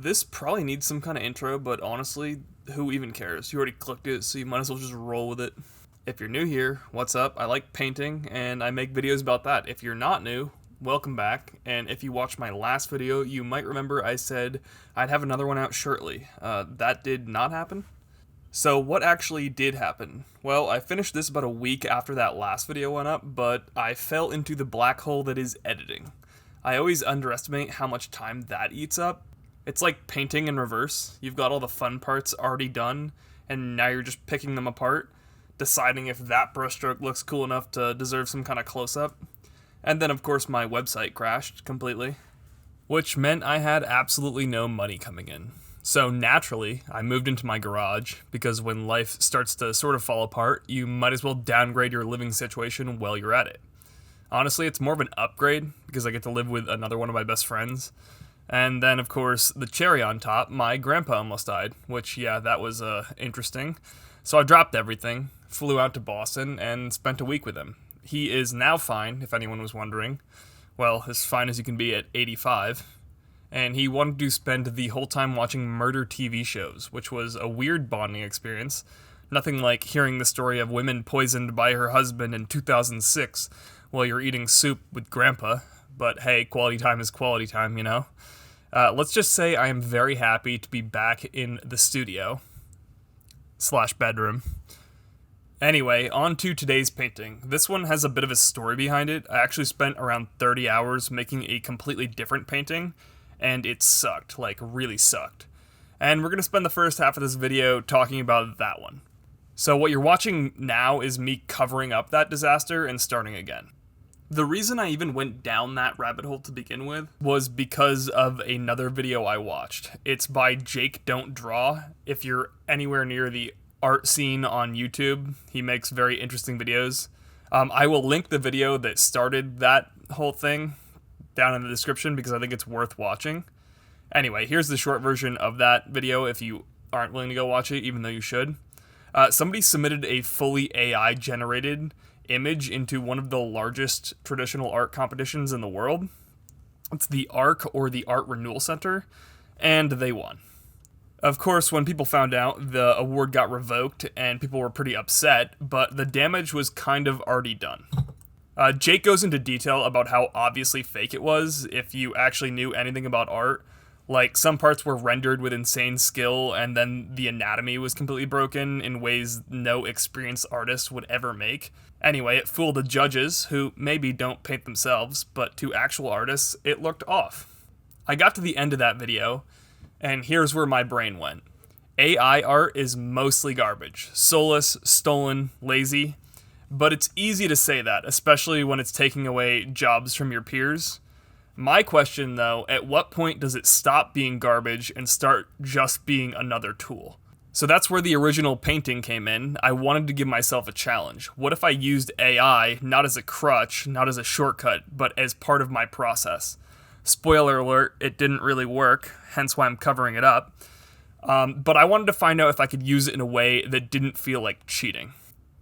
This probably needs some kind of intro, but honestly, who even cares? You already clicked it, so you might as well just roll with it. If you're new here, what's up? I like painting, and I make videos about that. If you're not new, welcome back. And if you watched my last video, you might remember I said I'd have another one out shortly. That did not happen. So what actually did happen? Well, I finished this about a week after that last video went up, but I fell into the black hole that is editing. I always underestimate how much time that eats up. It's like painting in reverse. You've got all the fun parts already done, and now you're just picking them apart, deciding if that brushstroke looks cool enough to deserve some kind of close-up. And then, of course, my website crashed completely, which meant I had absolutely no money coming in. So naturally, I moved into my garage, because when life starts to sort of fall apart, you might as well downgrade your living situation while you're at it. Honestly, it's more of an upgrade, because I get to live with another one of my best friends. And then, of course, the cherry on top, my grandpa almost died, which, yeah, that was interesting. So I dropped everything, flew out to Boston, and spent a week with him. He is now fine, if anyone was wondering. Well, as fine as you can be at 85. And he wanted to spend the whole time watching murder TV shows, which was a weird bonding experience. Nothing like hearing the story of women poisoned by her husband in 2006 while you're eating soup with grandpa. But hey, quality time is quality time, you know? Let's just say I am very happy to be back in the studio / bedroom. Anyway, on to today's painting. This one has a bit of a story behind it. I actually spent around 30 hours making a completely different painting, and it sucked, like really sucked. And we're going to spend the first half of this video talking about that one. So what you're watching now is me covering up that disaster and starting again. The reason I even went down that rabbit hole to begin with was because of another video I watched. It's by Jake Don't Draw. If you're anywhere near the art scene on YouTube, he makes very interesting videos. I will link the video that started that whole thing down in the description because I think it's worth watching. Anyway, here's the short version of that video if you aren't willing to go watch it, even though you should. Somebody submitted a fully AI-generated image into one of the largest traditional art competitions in the world. It's the ARC, or the Art Renewal Center, and they won. Of course, when people found out, the award got revoked, and people were pretty upset, but the damage was kind of already done. Jake goes into detail about how obviously fake it was if you actually knew anything about art. Like, some parts were rendered with insane skill, and then the anatomy was completely broken in ways no experienced artist would ever make. Anyway, it fooled the judges, who maybe don't paint themselves, but to actual artists, it looked off. I got to the end of that video, and here's where my brain went. AI art is mostly garbage. Soulless, stolen, lazy. But it's easy to say that, especially when it's taking away jobs from your peers. My question, though, at what point does it stop being garbage and start just being another tool? So that's where the original painting came in. I wanted to give myself a challenge. What if I used AI not as a crutch, not as a shortcut, but as part of my process? Spoiler alert, it didn't really work, hence why I'm covering it up. But I wanted to find out if I could use it in a way that didn't feel like cheating.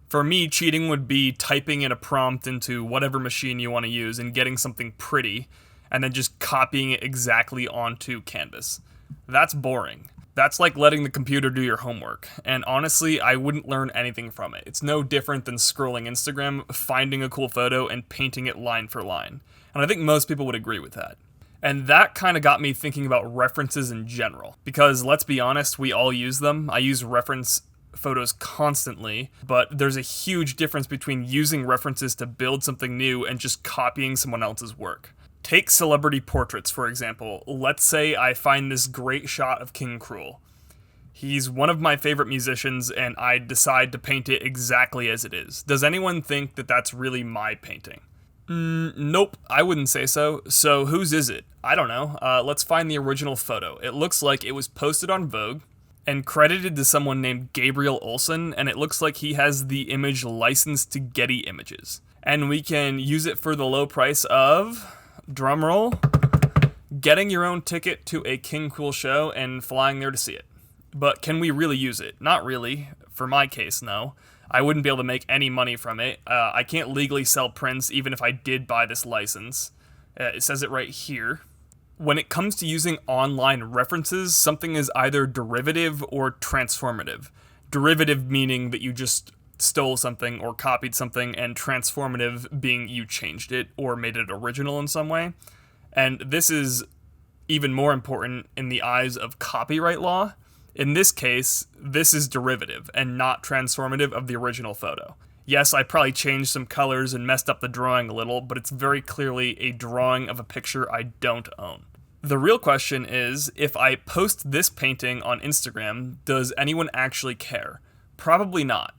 For me, cheating would be typing in a prompt into whatever machine you want to use and getting something pretty, and then just copying it exactly onto canvas. That's boring. That's like letting the computer do your homework, and honestly, I wouldn't learn anything from it. It's no different than scrolling Instagram, finding a cool photo, and painting it line for line. And I think most people would agree with that. And that kind of got me thinking about references in general, because let's be honest, we all use them. I use reference photos constantly, but there's a huge difference between using references to build something new and just copying someone else's work. Take celebrity portraits, for example. Let's say I find this great shot of King Cruel. He's one of my favorite musicians, and I decide to paint it exactly as it is. Does anyone think that that's really my painting? Nope, I wouldn't say so. So whose is it? I don't know. Let's find the original photo. It looks like it was posted on Vogue and credited to someone named Gabriel Olson, and it looks like he has the image licensed to Getty Images. And we can use it for the low price of, drumroll, getting your own ticket to a King Cruel show and flying there to see it. But can we really use it? Not really. For my case, no. I wouldn't be able to make any money from it. I can't legally sell prints even if I did buy this license. It says it right here. When it comes to using online references, something is either derivative or transformative. Derivative meaning that you just stole something or copied something, and transformative being you changed it or made it original in some way. And this is even more important in the eyes of copyright law. In this case, this is derivative and not transformative of the original photo. Yes, I probably changed some colors and messed up the drawing a little, but it's very clearly a drawing of a picture I don't own. The real question is, if I post this painting on Instagram, does anyone actually care? Probably not.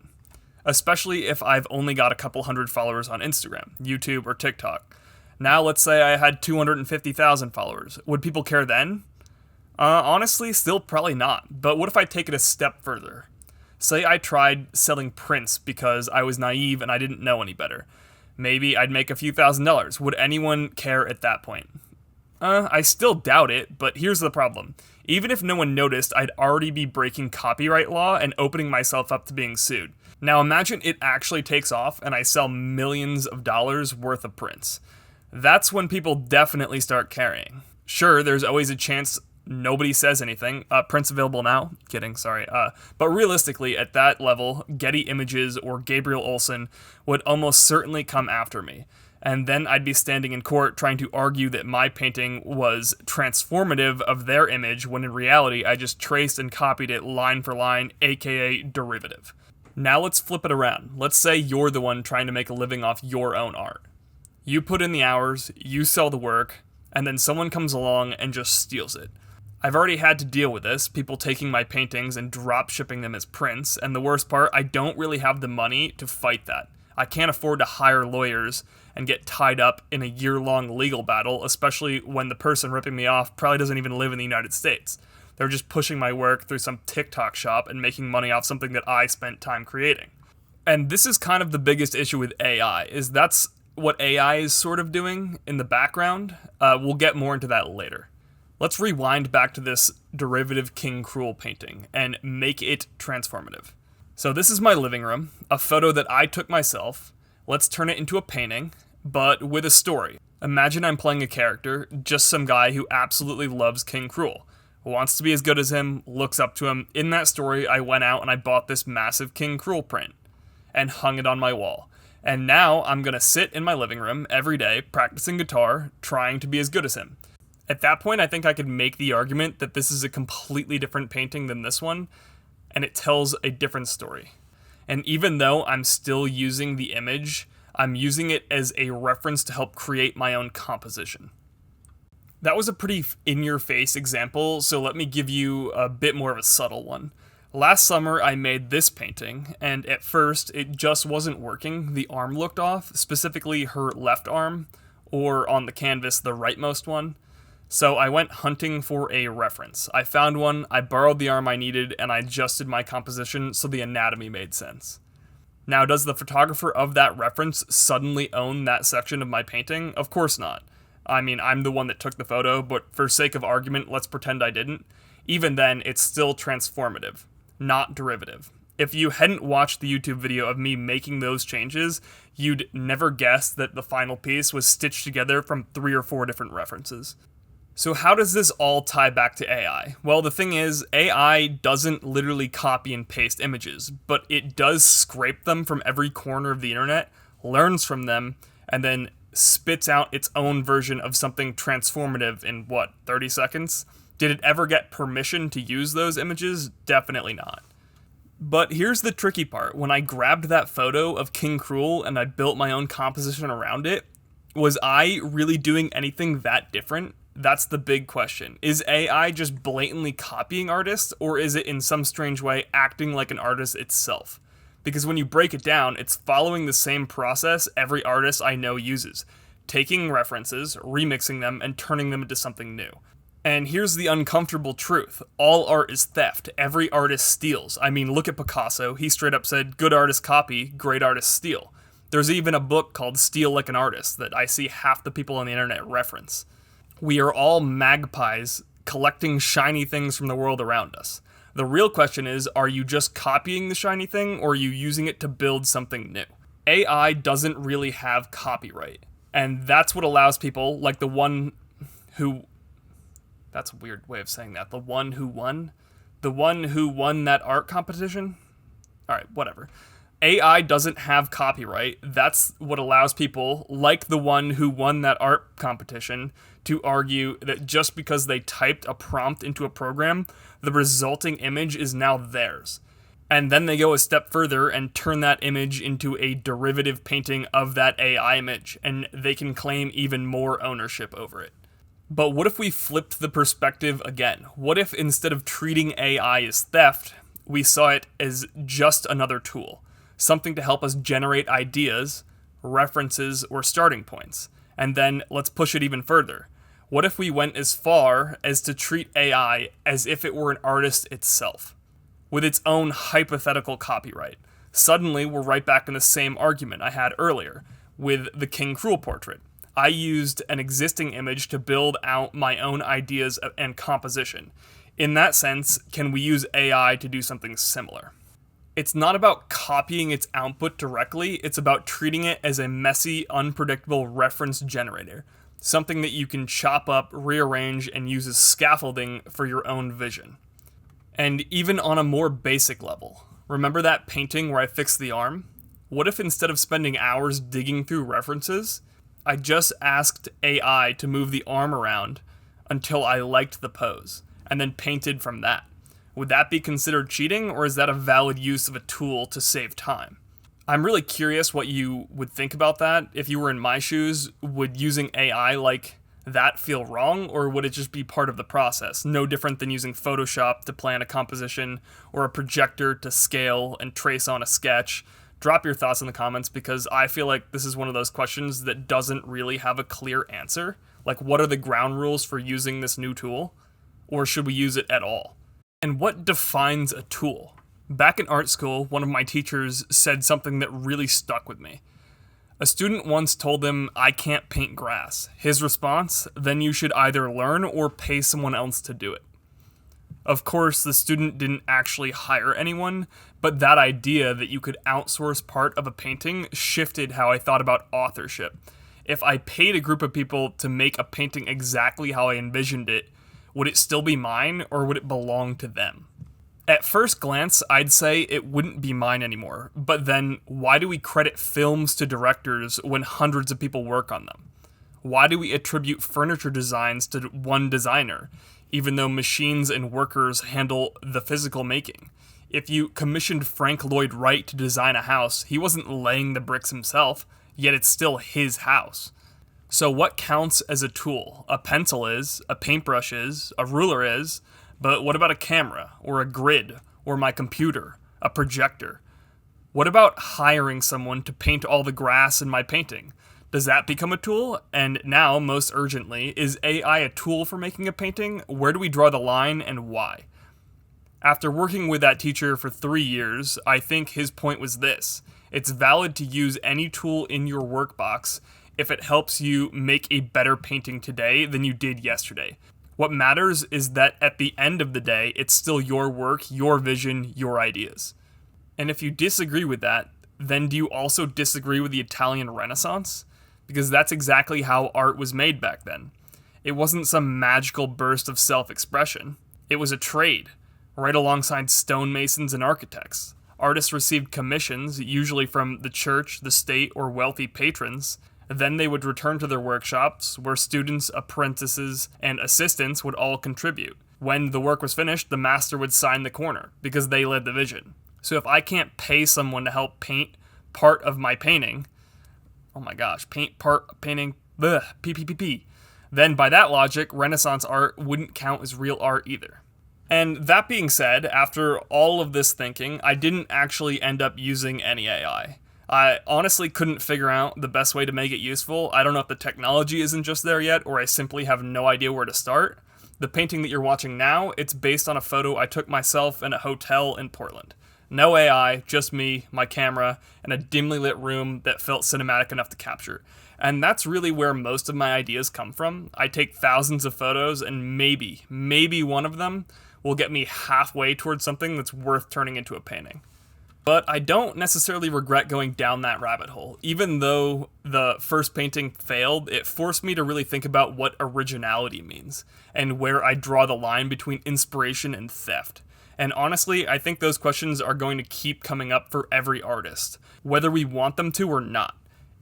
Especially if I've only got a couple hundred followers on Instagram, YouTube, or TikTok. Now let's say I had 250,000 followers. Would people care then? Honestly, still probably not. But what if I take it a step further? Say I tried selling prints because I was naive and I didn't know any better. Maybe I'd make a few $1,000s. Would anyone care at that point? I still doubt it, but here's the problem. Even if no one noticed, I'd already be breaking copyright law and opening myself up to being sued. Now imagine it actually takes off and I sell millions of dollars worth of prints. That's when people definitely start caring. Sure, there's always a chance nobody says anything. Prints available now? Kidding, sorry. But realistically, at that level, Getty Images or Gabriel Olsen would almost certainly come after me. And then I'd be standing in court trying to argue that my painting was transformative of their image, when in reality I just traced and copied it line for line, aka derivative. Now let's flip it around. Let's say you're the one trying to make a living off your own art. You put in the hours, you sell the work, and then someone comes along and just steals it. I've already had to deal with this, people taking my paintings and drop shipping them as prints, and the worst part, I don't really have the money to fight that. I can't afford to hire lawyers and get tied up in a year-long legal battle, especially when the person ripping me off probably doesn't even live in the United States. They're just pushing my work through some TikTok shop and making money off something that I spent time creating. And this is kind of the biggest issue with AI, is that's what AI is sort of doing in the background. We'll get more into that later. Let's rewind back to this derivative King Cruel painting and make it transformative. So this is my living room, a photo that I took myself. Let's turn it into a painting, but with a story. Imagine I'm playing a character, just some guy who absolutely loves King Cruel, wants to be as good as him, looks up to him. In that story, I went out and I bought this massive King Cruel print and hung it on my wall. And now I'm gonna sit in my living room every day, practicing guitar, trying to be as good as him. At that point, I think I could make the argument that this is a completely different painting than this one, and it tells a different story. And even though I'm still using the image, I'm using it as a reference to help create my own composition. That was a pretty in-your-face example, so let me give you a bit more of a subtle one. Last summer, I made this painting, and at first, it just wasn't working. The arm looked off, specifically her left arm, or on the canvas, the rightmost one. So I went hunting for a reference. I found one, I borrowed the arm I needed, and I adjusted my composition so the anatomy made sense. Now, does the photographer of that reference suddenly own that section of my painting? Of course not. I mean, I'm the one that took the photo, but for sake of argument, let's pretend I didn't. Even then, it's still transformative, not derivative. If you hadn't watched the YouTube video of me making those changes, you'd never guess that the final piece was stitched together from 3 or 4 different references. So how does this all tie back to AI? Well, the thing is, AI doesn't literally copy and paste images, but it does scrape them from every corner of the internet, learns from them, and then spits out its own version of something transformative in, 30 seconds? Did it ever get permission to use those images? Definitely not. But here's the tricky part. When I grabbed that photo of King Cruel and I built my own composition around it, was I really doing anything that different? That's the big question. Is AI just blatantly copying artists, or is it in some strange way acting like an artist itself? Because when you break it down, it's following the same process every artist I know uses. Taking references, remixing them, and turning them into something new. And here's the uncomfortable truth. All art is theft. Every artist steals. I mean, look at Picasso. He straight up said, good artists copy, great artists steal. There's even a book called Steal Like an Artist that I see half the people on the internet reference. We are all magpies collecting shiny things from the world around us. The real question is, are you just copying the shiny thing, or are you using it to build something new? AI doesn't really have copyright, and that's what allows people, like the one who That's a weird way of saying that. The one who won? The one who won that art competition? Alright, whatever. AI doesn't have copyright. That's what allows people, like the one who won that art competition, to argue that just because they typed a prompt into a program, the resulting image is now theirs. And then they go a step further and turn that image into a derivative painting of that AI image, and they can claim even more ownership over it. But what if we flipped the perspective again? What if instead of treating AI as theft, we saw it as just another tool? Something to help us generate ideas, references, or starting points. And then let's push it even further. What if we went as far as to treat AI as if it were an artist itself, with its own hypothetical copyright? Suddenly, we're right back in the same argument I had earlier with the King Cruel portrait. I used an existing image to build out my own ideas and composition. In that sense, can we use AI to do something similar? It's not about copying its output directly, it's about treating it as a messy, unpredictable reference generator. Something that you can chop up, rearrange, and use as scaffolding for your own vision. And even on a more basic level, remember that painting where I fixed the arm? What if instead of spending hours digging through references, I just asked AI to move the arm around until I liked the pose, and then painted from that? Would that be considered cheating, or is that a valid use of a tool to save time? I'm really curious what you would think about that. If you were in my shoes, would using AI like that feel wrong, or would it just be part of the process? No different than using Photoshop to plan a composition, or a projector to scale and trace on a sketch. Drop your thoughts in the comments, because I feel like this is one of those questions that doesn't really have a clear answer. Like, what are the ground rules for using this new tool? Or should we use it at all? And what defines a tool? Back in art school, one of my teachers said something that really stuck with me. A student once told him, "I can't paint grass." His response, "Then you should either learn or pay someone else to do it." Of course, the student didn't actually hire anyone, but that idea that you could outsource part of a painting shifted how I thought about authorship. If I paid a group of people to make a painting exactly how I envisioned it, would it still be mine, or would it belong to them? At first glance, I'd say it wouldn't be mine anymore, but then why do we credit films to directors when hundreds of people work on them? Why do we attribute furniture designs to one designer, even though machines and workers handle the physical making? If you commissioned Frank Lloyd Wright to design a house, he wasn't laying the bricks himself, yet it's still his house. So what counts as a tool? A pencil is, a paintbrush is, a ruler is, but what about a camera, or a grid, or my computer, a projector? What about hiring someone to paint all the grass in my painting? Does that become a tool? And now, most urgently, is AI a tool for making a painting? Where do we draw the line, and why? After working with that teacher for 3 years, I think his point was this: it's valid to use any tool in your workbox if it helps you make a better painting today than you did yesterday. What matters is that at the end of the day, it's still your work, your vision, your ideas. And if you disagree with that, then do you also disagree with the Italian Renaissance? Because that's exactly how art was made back then. It wasn't some magical burst of self-expression. It was a trade, right alongside stonemasons and architects. Artists received commissions, usually from the church, the state, or wealthy patrons. Then they would return to their workshops, where students, apprentices, and assistants would all contribute. When the work was finished, the master would sign the corner, because they led the vision. So if I can't pay someone to help paint part of my painting, then by that logic, Renaissance art wouldn't count as real art either. And that being said, after all of this thinking, I didn't actually end up using any AI. I honestly couldn't figure out the best way to make it useful. I don't know if the technology isn't just there yet, or I simply have no idea where to start. The painting that you're watching now, it's based on a photo I took myself in a hotel in Portland. No AI, just me, my camera, and a dimly lit room that felt cinematic enough to capture. And that's really where most of my ideas come from. I take thousands of photos, and maybe one of them will get me halfway towards something that's worth turning into a painting. But I don't necessarily regret going down that rabbit hole. Even though the first painting failed, it forced me to really think about what originality means and where I draw the line between inspiration and theft. And honestly, I think those questions are going to keep coming up for every artist, whether we want them to or not.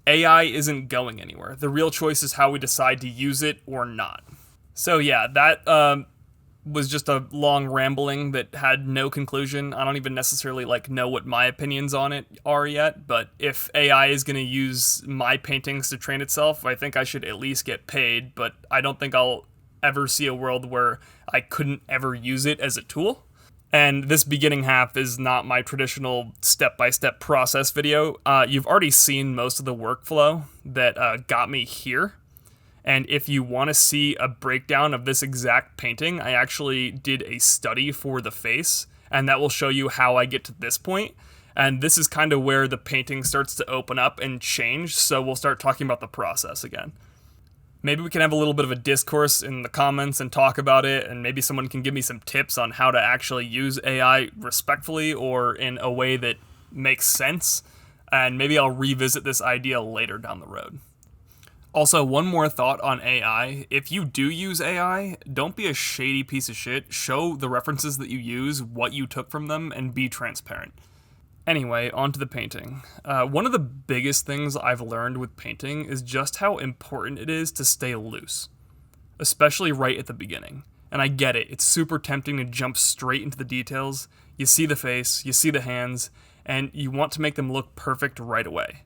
AI isn't going anywhere. The real choice is how we decide to use it or not. So yeah, that was just a long rambling that had no conclusion. I don't even necessarily know what my opinions on it are yet, but if AI is going to use my paintings to train itself, I think I should at least get paid, but I don't think I'll ever see a world where I couldn't ever use it as a tool. And this beginning half is not my traditional step-by-step process video. You've already seen most of the workflow that got me here. And if you want to see a breakdown of this exact painting, I actually did a study for the face, and that will show you how I get to this point. And this is kind of where the painting starts to open up and change, so we'll start talking about the process again. Maybe we can have a little bit of a discourse in the comments and talk about it, and maybe someone can give me some tips on how to actually use AI respectfully or in a way that makes sense, and maybe I'll revisit this idea later down the road. Also, one more thought on AI. If you do use AI, don't be a shady piece of shit. Show the references that you use, what you took from them, and be transparent. Anyway, on to the painting. One of the biggest things I've learned with painting is just how important it is to stay loose, especially right at the beginning. And I get it, it's super tempting to jump straight into the details. You see the face, you see the hands, and you want to make them look perfect right away.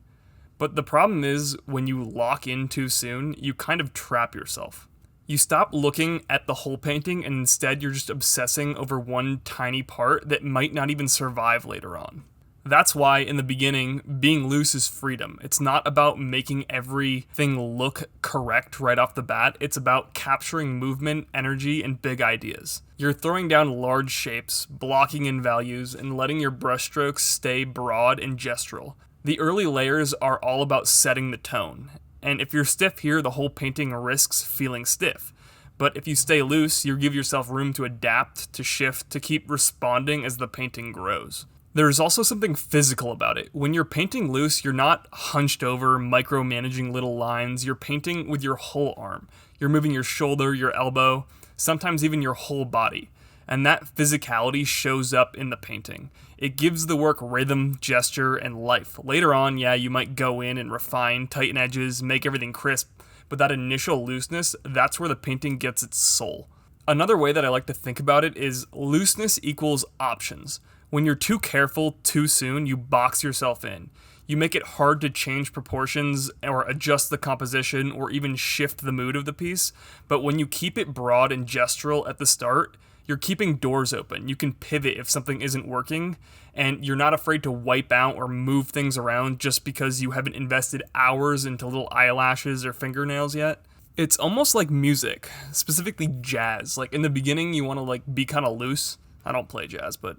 But the problem is, when you lock in too soon, you kind of trap yourself. You stop looking at the whole painting, and instead you're just obsessing over one tiny part that might not even survive later on. That's why, in the beginning, being loose is freedom. It's not about making everything look correct right off the bat. It's about capturing movement, energy, and big ideas. You're throwing down large shapes, blocking in values, and letting your brushstrokes stay broad and gestural. The early layers are all about setting the tone, and if you're stiff here, the whole painting risks feeling stiff. But if you stay loose, you give yourself room to adapt, to shift, to keep responding as the painting grows. There's also something physical about it. When you're painting loose, you're not hunched over, micromanaging little lines. You're painting with your whole arm. You're moving your shoulder, your elbow, sometimes even your whole body. And that physicality shows up in the painting. It gives the work rhythm, gesture, and life. Later on, yeah, you might go in and refine, tighten edges, make everything crisp, but that initial looseness, that's where the painting gets its soul. Another way that I like to think about it is looseness equals options. When you're too careful too soon, you box yourself in. You make it hard to change proportions or adjust the composition or even shift the mood of the piece, but when you keep it broad and gestural at the start, you're keeping doors open. You can pivot if something isn't working, and you're not afraid to wipe out or move things around just because you haven't invested hours into little eyelashes or fingernails yet. It's almost like music, specifically jazz. In the beginning, you want to be kind of loose. I don't play jazz, but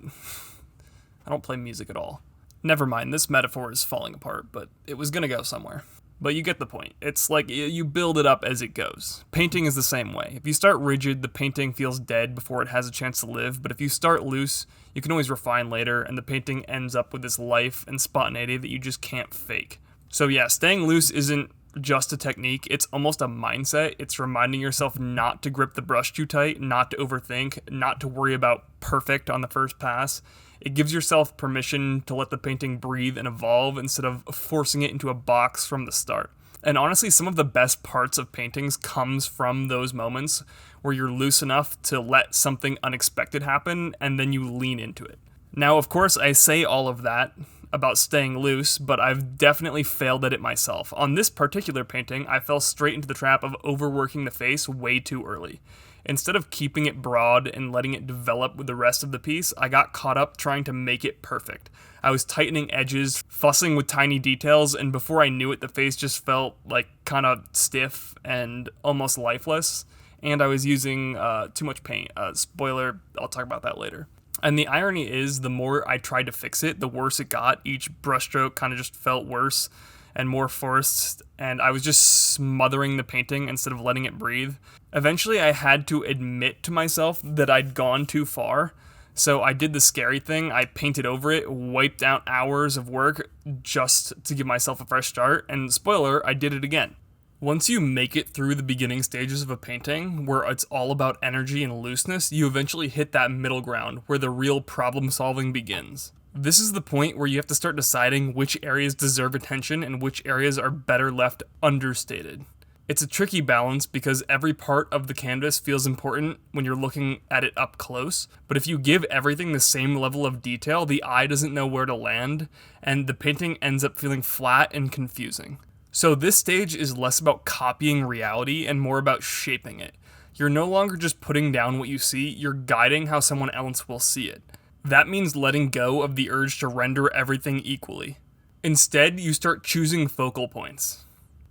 I don't play music at all. Never mind, this metaphor is falling apart, but it was gonna go somewhere. But you get the point. It's like you build it up as it goes. Painting is the same way. If you start rigid, the painting feels dead before it has a chance to live, but if you start loose, you can always refine later, and the painting ends up with this life and spontaneity that you just can't fake. So yeah, staying loose isn't just a technique, it's almost a mindset. It's reminding yourself not to grip the brush too tight, not to overthink, not to worry about perfect on the first pass. It gives yourself permission to let the painting breathe and evolve instead of forcing it into a box from the start. And honestly, some of the best parts of paintings comes from those moments where you're loose enough to let something unexpected happen and then you lean into it. Now, of course, I say all of that about staying loose, but I've definitely failed at it myself. On this particular painting, I fell straight into the trap of overworking the face way too early. Instead of keeping it broad and letting it develop with the rest of the piece, I got caught up trying to make it perfect. I was tightening edges, fussing with tiny details, and before I knew it, the face just felt kind of stiff and almost lifeless, and I was using too much paint. Spoiler, I'll talk about that later. And the irony is, the more I tried to fix it, the worse it got. Each brushstroke kind of just felt worse and more forced, and I was just smothering the painting instead of letting it breathe. Eventually, I had to admit to myself that I'd gone too far, So I did the scary thing. I painted over it, wiped out hours of work just to give myself a fresh start, and spoiler, I did it again. Once you make it through the beginning stages of a painting, where it's all about energy and looseness, you eventually hit that middle ground where the real problem solving begins. This is the point where you have to start deciding which areas deserve attention and which areas are better left understated. It's a tricky balance because every part of the canvas feels important when you're looking at it up close, but if you give everything the same level of detail, the eye doesn't know where to land, and the painting ends up feeling flat and confusing. So this stage is less about copying reality and more about shaping it. You're no longer just putting down what you see, you're guiding how someone else will see it. That means letting go of the urge to render everything equally. Instead, you start choosing focal points.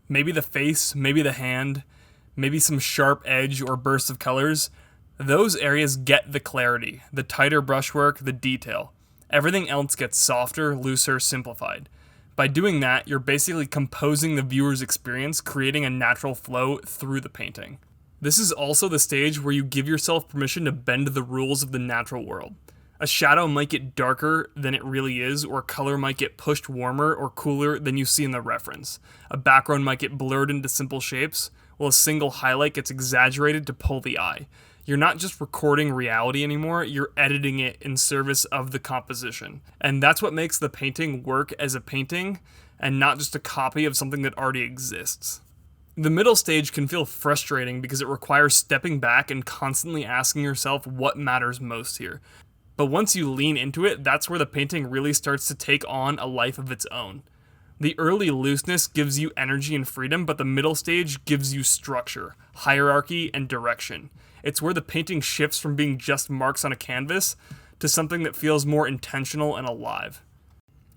Maybe the face, maybe the hand, maybe some sharp edge or bursts of colors. Those areas get the clarity, the tighter brushwork, the detail. Everything else gets softer, looser, simplified. By doing that, you're basically composing the viewer's experience, creating a natural flow through the painting. This is also the stage where you give yourself permission to bend the rules of the natural world. A shadow might get darker than it really is, or color might get pushed warmer or cooler than you see in the reference. A background might get blurred into simple shapes, while a single highlight gets exaggerated to pull the eye. You're not just recording reality anymore, you're editing it in service of the composition. And that's what makes the painting work as a painting, and not just a copy of something that already exists. The middle stage can feel frustrating because it requires stepping back and constantly asking yourself what matters most here. But once you lean into it, that's where the painting really starts to take on a life of its own. The early looseness gives you energy and freedom, but the middle stage gives you structure, hierarchy, and direction. It's where the painting shifts from being just marks on a canvas to something that feels more intentional and alive.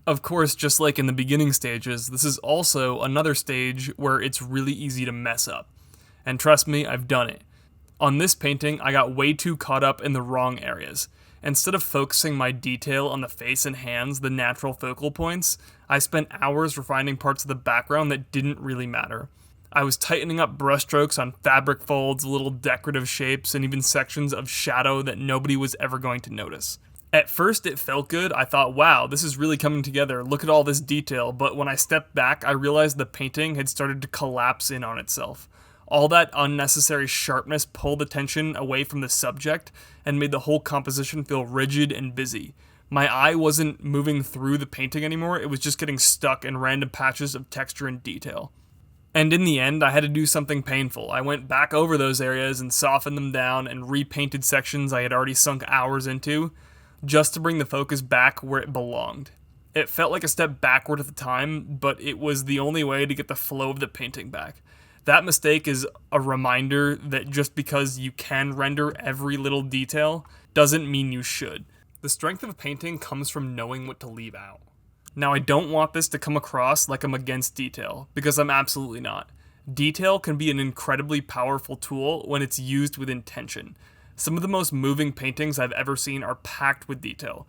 Of course, just like in the beginning stages, this is also another stage where it's really easy to mess up. And trust me, I've done it. On this painting, I got way too caught up in the wrong areas. Instead of focusing my detail on the face and hands, the natural focal points, I spent hours refining parts of the background that didn't really matter. I was tightening up brushstrokes on fabric folds, little decorative shapes, and even sections of shadow that nobody was ever going to notice. At first it felt good. I thought, wow, this is really coming together. Look at all this detail. But when I stepped back, I realized the painting had started to collapse in on itself. All that unnecessary sharpness pulled attention away from the subject and made the whole composition feel rigid and busy. My eye wasn't moving through the painting anymore, it was just getting stuck in random patches of texture and detail. And in the end, I had to do something painful. I went back over those areas and softened them down and repainted sections I had already sunk hours into, just to bring the focus back where it belonged. It felt like a step backward at the time, but it was the only way to get the flow of the painting back. That mistake is a reminder that just because you can render every little detail doesn't mean you should. The strength of a painting comes from knowing what to leave out. Now, I don't want this to come across like I'm against detail, because I'm absolutely not. Detail can be an incredibly powerful tool when it's used with intention. Some of the most moving paintings I've ever seen are packed with detail.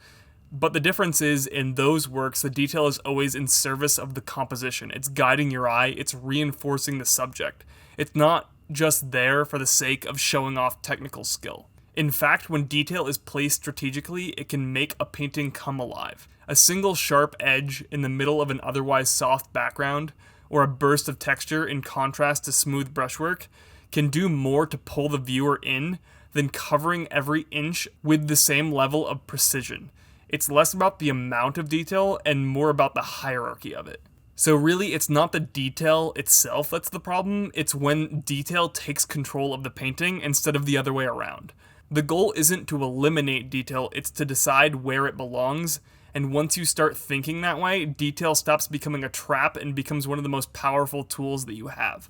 But the difference is, in those works, the detail is always in service of the composition. It's guiding your eye, it's reinforcing the subject. It's not just there for the sake of showing off technical skill. In fact, when detail is placed strategically, it can make a painting come alive. A single sharp edge in the middle of an otherwise soft background, or a burst of texture in contrast to smooth brushwork, can do more to pull the viewer in than covering every inch with the same level of precision. It's less about the amount of detail and more about the hierarchy of it. So really, it's not the detail itself that's the problem, it's when detail takes control of the painting instead of the other way around. The goal isn't to eliminate detail, it's to decide where it belongs, and once you start thinking that way, detail stops becoming a trap and becomes one of the most powerful tools that you have.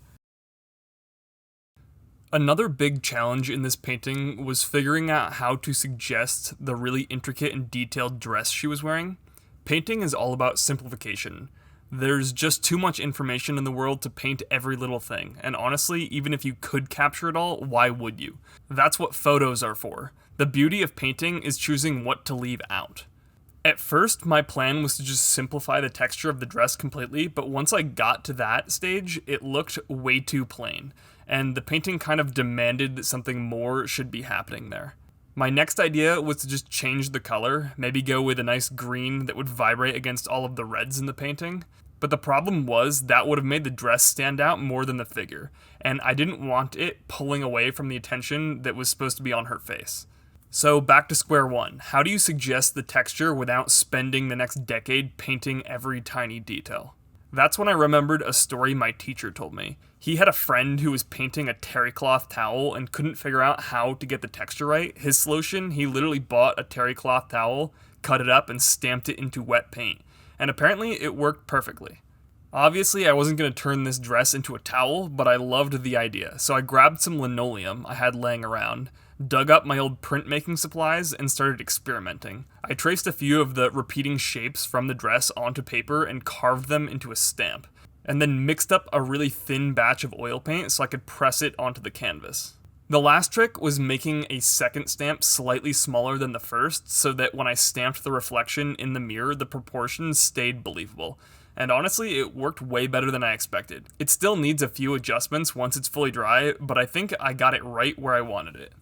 Another big challenge in this painting was figuring out how to suggest the really intricate and detailed dress she was wearing. Painting is all about simplification. There's just too much information in the world to paint every little thing, and honestly, even if you could capture it all, why would you? That's what photos are for. The beauty of painting is choosing what to leave out. At first, my plan was to just simplify the texture of the dress completely, but once I got to that stage, it looked way too plain, and the painting kind of demanded that something more should be happening there. My next idea was to just change the color, maybe go with a nice green that would vibrate against all of the reds in the painting. But the problem was that would have made the dress stand out more than the figure, and I didn't want it pulling away from the attention that was supposed to be on her face. So back to square one. How do you suggest the texture without spending the next decade painting every tiny detail? That's when I remembered a story my teacher told me. He had a friend who was painting a terry cloth towel and couldn't figure out how to get the texture right. His solution, he literally bought a terry cloth towel, cut it up, and stamped it into wet paint. And apparently it worked perfectly. Obviously, I wasn't going to turn this dress into a towel, but I loved the idea. So I grabbed some linoleum I had laying around, dug up my old printmaking supplies, and started experimenting. I traced a few of the repeating shapes from the dress onto paper and carved them into a stamp, and then mixed up a really thin batch of oil paint so I could press it onto the canvas. The last trick was making a second stamp slightly smaller than the first so that when I stamped the reflection in the mirror, the proportions stayed believable. And honestly, it worked way better than I expected. It still needs a few adjustments once it's fully dry, but I think I got it right where I wanted it.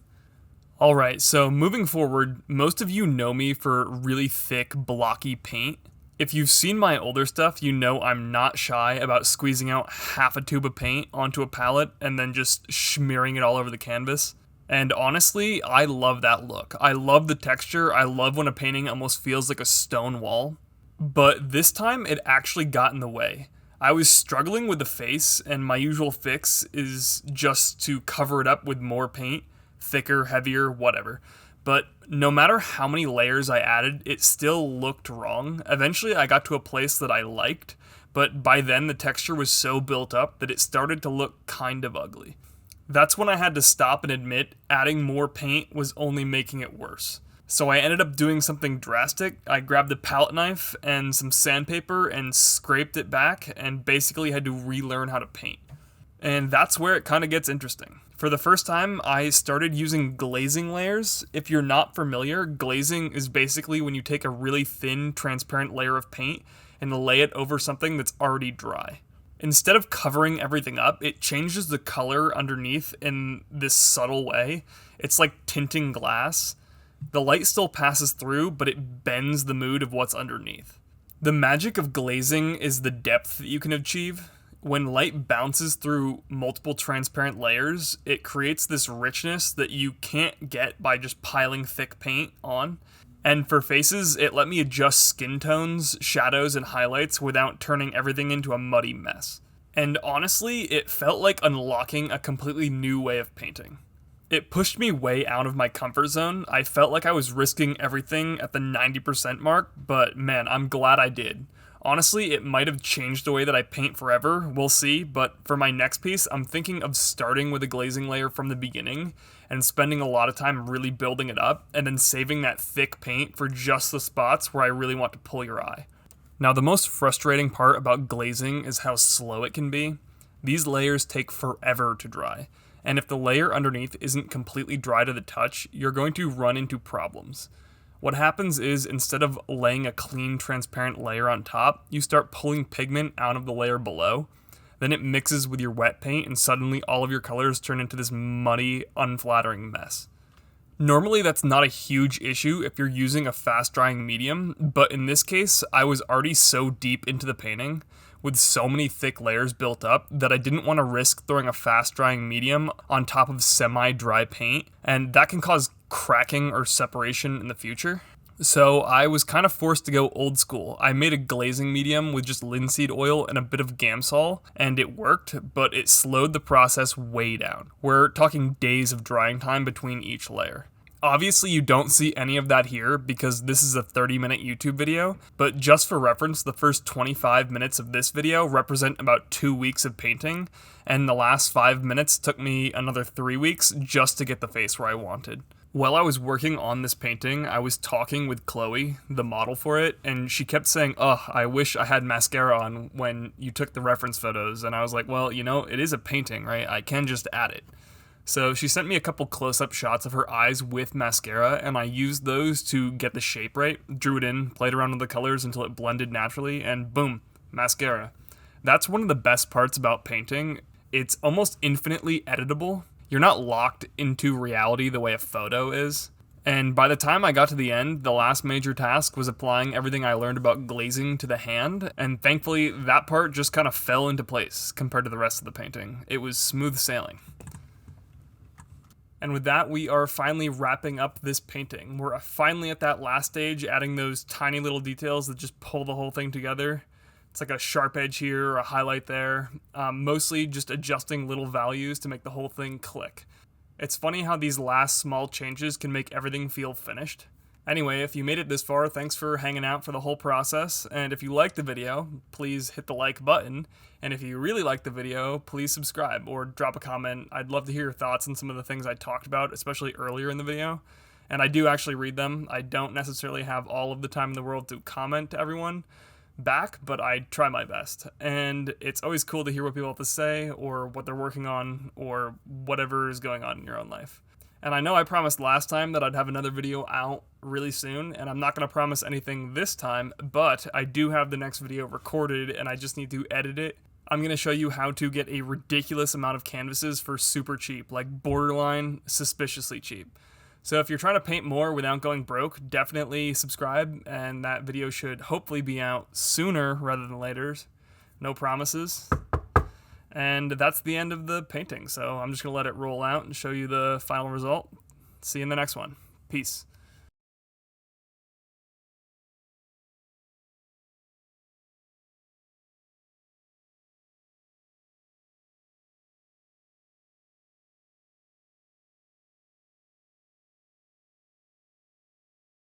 Alright, so moving forward, most of you know me for really thick, blocky paint. If you've seen my older stuff, you know I'm not shy about squeezing out half a tube of paint onto a palette and then just smearing it all over the canvas. And honestly, I love that look. I love the texture. I love when a painting almost feels like a stone wall. But this time, it actually got in the way. I was struggling with the face, and my usual fix is just to cover it up with more paint. Thicker, heavier, whatever. But no matter how many layers I added, it still looked wrong. Eventually I got to a place that I liked, but by then the texture was so built up that it started to look kind of ugly. That's when I had to stop and admit adding more paint was only making it worse. So I ended up doing something drastic. I grabbed a palette knife and some sandpaper and scraped it back and basically had to relearn how to paint. And that's where it kind of gets interesting. For the first time, I started using glazing layers. If you're not familiar, glazing is basically when you take a really thin, transparent layer of paint and lay it over something that's already dry. Instead of covering everything up, it changes the color underneath in this subtle way. It's like tinting glass. The light still passes through, but it bends the mood of what's underneath. The magic of glazing is the depth that you can achieve. When light bounces through multiple transparent layers, it creates this richness that you can't get by just piling thick paint on. And for faces, it let me adjust skin tones, shadows, and highlights without turning everything into a muddy mess. And honestly, it felt like unlocking a completely new way of painting. It pushed me way out of my comfort zone. I felt like I was risking everything at the 90% mark, but man, I'm glad I did. Honestly, it might have changed the way that I paint forever, we'll see, but for my next piece, I'm thinking of starting with a glazing layer from the beginning and spending a lot of time really building it up, and then saving that thick paint for just the spots where I really want to pull your eye. Now, the most frustrating part about glazing is how slow it can be. These layers take forever to dry, and if the layer underneath isn't completely dry to the touch, you're going to run into problems. What happens is, instead of laying a clean, transparent layer on top, you start pulling pigment out of the layer below. Then it mixes with your wet paint, and suddenly all of your colors turn into this muddy, unflattering mess. Normally, that's not a huge issue if you're using a fast-drying medium, but in this case, I was already so deep into the painting, with so many thick layers built up, that I didn't want to risk throwing a fast-drying medium on top of semi-dry paint, and that can cause cracking or separation in the future. So I was kind of forced to go old school. I made a glazing medium with just linseed oil and a bit of Gamsol, and it worked, but it slowed the process way down. We're talking days of drying time between each layer. Obviously, you don't see any of that here because this is a 30-minute YouTube video, but just for reference, the first 25 minutes of this video represent about 2 weeks of painting, and the last 5 minutes took me another 3 weeks just to get the face where I wanted. While I was working on this painting, I was talking with Chloe, the model for it, and she kept saying, "Oh, I wish I had mascara on when you took the reference photos," and I was like, well, you know, it is a painting, right? I can just add it. So she sent me a couple close-up shots of her eyes with mascara, and I used those to get the shape right, drew it in, played around with the colors until it blended naturally, and boom, mascara. That's one of the best parts about painting. It's almost infinitely editable. You're not locked into reality the way a photo is. And by the time I got to the end, the last major task was applying everything I learned about glazing to the hand, and thankfully that part just kind of fell into place compared to the rest of the painting. It was smooth sailing. And with that, we are finally wrapping up this painting. We're finally at that last stage, adding those tiny little details that just pull the whole thing together. It's like a sharp edge here, or a highlight there. Mostly just adjusting little values to make the whole thing click. It's funny how these last small changes can make everything feel finished. Anyway, if you made it this far, thanks for hanging out for the whole process, and if you liked the video, please hit the like button, and if you really liked the video, please subscribe or drop a comment. I'd love to hear your thoughts on some of the things I talked about, especially earlier in the video, and I do actually read them. I don't necessarily have all of the time in the world to comment to everyone back, but I try my best, and it's always cool to hear what people have to say, or what they're working on, or whatever is going on in your own life. And I know I promised last time that I'd have another video out really soon, and I'm not going to promise anything this time, but I do have the next video recorded, and I just need to edit it. I'm going to show you how to get a ridiculous amount of canvases for super cheap, like borderline suspiciously cheap. So if you're trying to paint more without going broke, definitely subscribe, and that video should hopefully be out sooner rather than later. No promises. And that's the end of the painting, so I'm just going to let it roll out and show you the final result. See you in the next one. Peace.